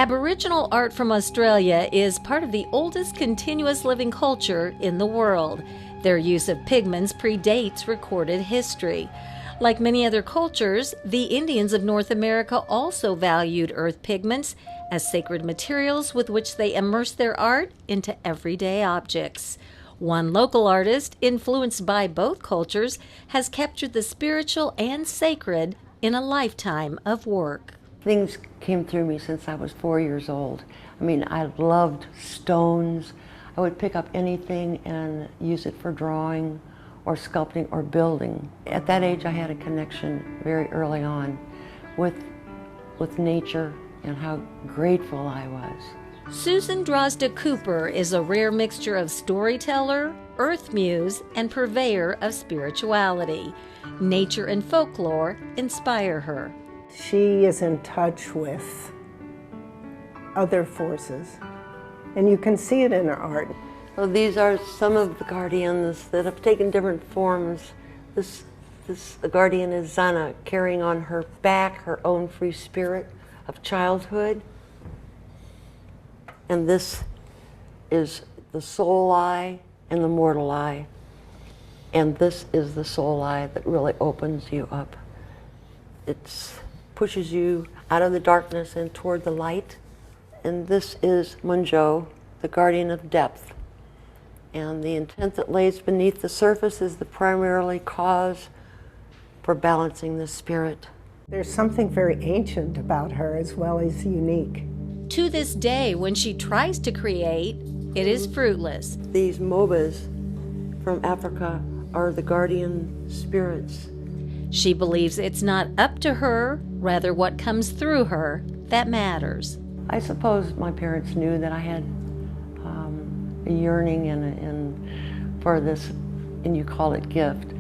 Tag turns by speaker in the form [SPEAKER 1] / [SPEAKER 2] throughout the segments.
[SPEAKER 1] Aboriginal art from Australia is part of the oldest continuous living culture in the world. Their use of pigments predates recorded history. Like many other cultures, the Indians of North America also valued earth pigments as sacred materials with which they immersed their art into everyday objects. One local artist, influenced by both cultures, has captured the spiritual and sacred in a lifetime of work.
[SPEAKER 2] Things came through me since I was 4 years old. I mean, I loved stones. I would pick up anything and use it for drawing or sculpting or building. At that age, I had a connection very early on with nature and how grateful I was.
[SPEAKER 1] Susan Drozda Cooper is a rare mixture of storyteller, earth muse, and purveyor of spirituality. Nature and folklore inspire her.
[SPEAKER 3] She is in touch with other forces, and you can see it in her art.
[SPEAKER 2] So these are some of the guardians that have taken different forms. The guardian is Zana, carrying on her back her own free spirit of childhood. And this is the soul eye and the mortal eye. And this is the soul eye that really opens you up. It pushes you out of the darkness and toward the light. And this is Munjo, the guardian of depth. And the intent that lays beneath the surface is the primarily cause for balancing the spirit.
[SPEAKER 3] There's something very ancient about her as well as unique.
[SPEAKER 1] To this day, when she tries to create, it is fruitless.
[SPEAKER 2] These MOBAs from Africa are the guardian spirits.
[SPEAKER 1] She believes it's not up to her, rather what comes through her, that matters.
[SPEAKER 2] I suppose my parents knew that I had a yearning and for this, and you call it gift.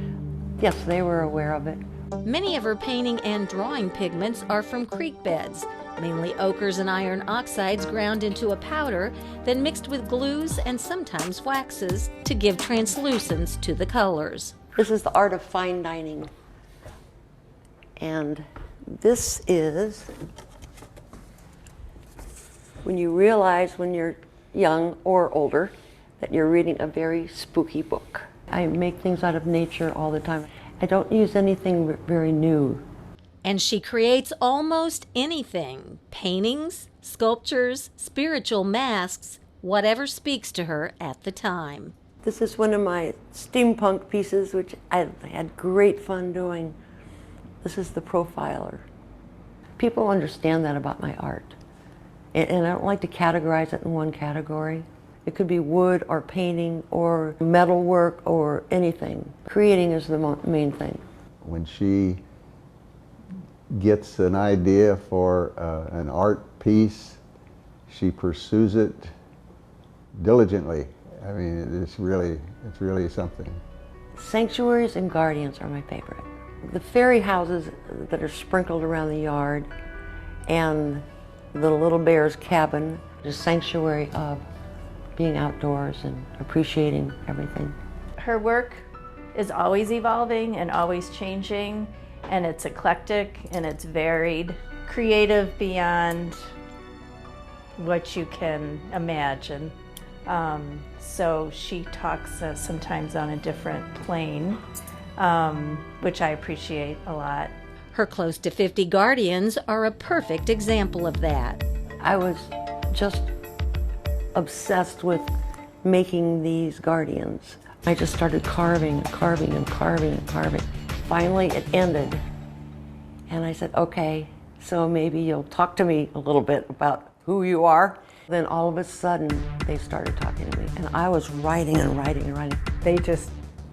[SPEAKER 2] Yes, they were aware of it.
[SPEAKER 1] Many of her painting and drawing pigments are from creek beds, mainly ochres and iron oxides ground into a powder, then mixed with glues and sometimes waxes to give translucence to the colors.
[SPEAKER 2] This is the art of fine dining. And this is when you realize when you're young or older that you're reading a very spooky book. I make things out of nature all the time. I don't use anything very new.
[SPEAKER 1] And she creates almost anything: paintings, sculptures, spiritual masks, whatever speaks to her at the time.
[SPEAKER 2] This is one of my steampunk pieces, which I had great fun doing. This is the profiler. People understand that about my art. And I don't like to categorize it in one category. It could be wood or painting or metal work or anything. Creating is the main thing.
[SPEAKER 4] When she gets an idea for an art piece, she pursues it diligently. I mean, it's really something.
[SPEAKER 2] Sanctuaries and guardians are my favorite. The fairy houses that are sprinkled around the yard and the little bear's cabin, the sanctuary of being outdoors and appreciating everything.
[SPEAKER 5] Her work is always evolving and always changing, and it's eclectic and it's varied, creative beyond what you can imagine. So she talks sometimes on a different plane, which I appreciate a lot.
[SPEAKER 1] Her close to 50 guardians are a perfect example of that.
[SPEAKER 2] I was just obsessed with making these guardians. I just started carving and carving and carving and carving. Finally, it ended. And I said, okay, so maybe you'll talk to me a little bit about who you are. Then all of a sudden, they started talking to me. And I was writing and writing and writing.
[SPEAKER 3] They just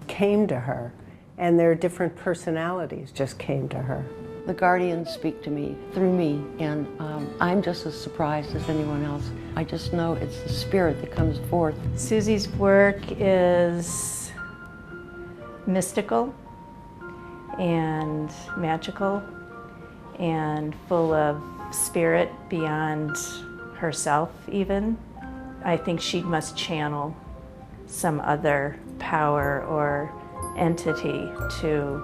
[SPEAKER 3] came to her, and their different personalities just came to her.
[SPEAKER 2] The guardians speak to me through me, and I'm just as surprised as anyone else. I just know it's the spirit that comes forth.
[SPEAKER 5] Susie's work is mystical and magical and full of spirit beyond herself even. I think she must channel some other power or entity to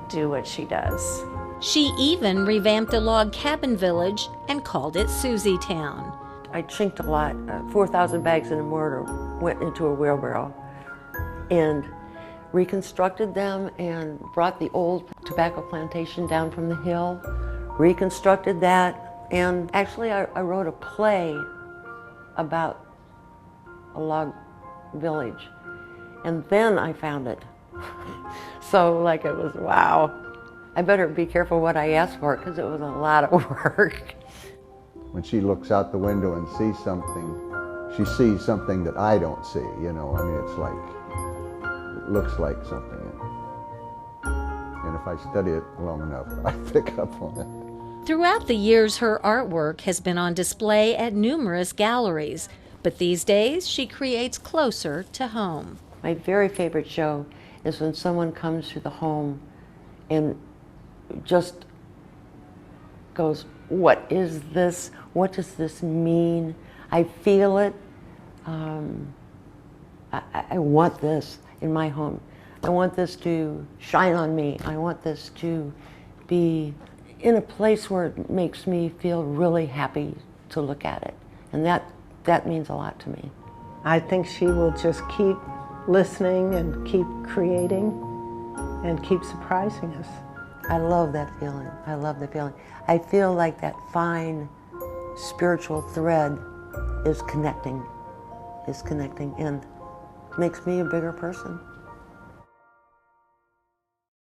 [SPEAKER 5] do what she does.
[SPEAKER 1] She even revamped a log cabin village and called it Susie Town.
[SPEAKER 2] I chinked a lot. 4,000 bags in a mortar went into a wheelbarrow and reconstructed them and brought the old tobacco plantation down from the hill, reconstructed that, and actually I wrote a play about a log village, and then I found it. So like it was, wow. I better be careful what I ask for because it was a lot of work.
[SPEAKER 4] When she looks out the window and sees something, she sees something that I don't see, you know. I mean, it's like, it looks like something. And if I study it long enough, I pick up on it.
[SPEAKER 1] Throughout the years, her artwork has been on display at numerous galleries, but these days she creates closer to home.
[SPEAKER 2] My very favorite show is when someone comes to the home and just goes, what is this? What does this mean? I feel it. I want this in my home. I want this to shine on me. I want this to be in a place where it makes me feel really happy to look at it. And that means a lot to me.
[SPEAKER 3] I think she will just keep listening and keep creating and keep surprising us.
[SPEAKER 2] I love that feeling. I love the feeling. I feel like that fine spiritual thread is connecting and makes me a bigger person.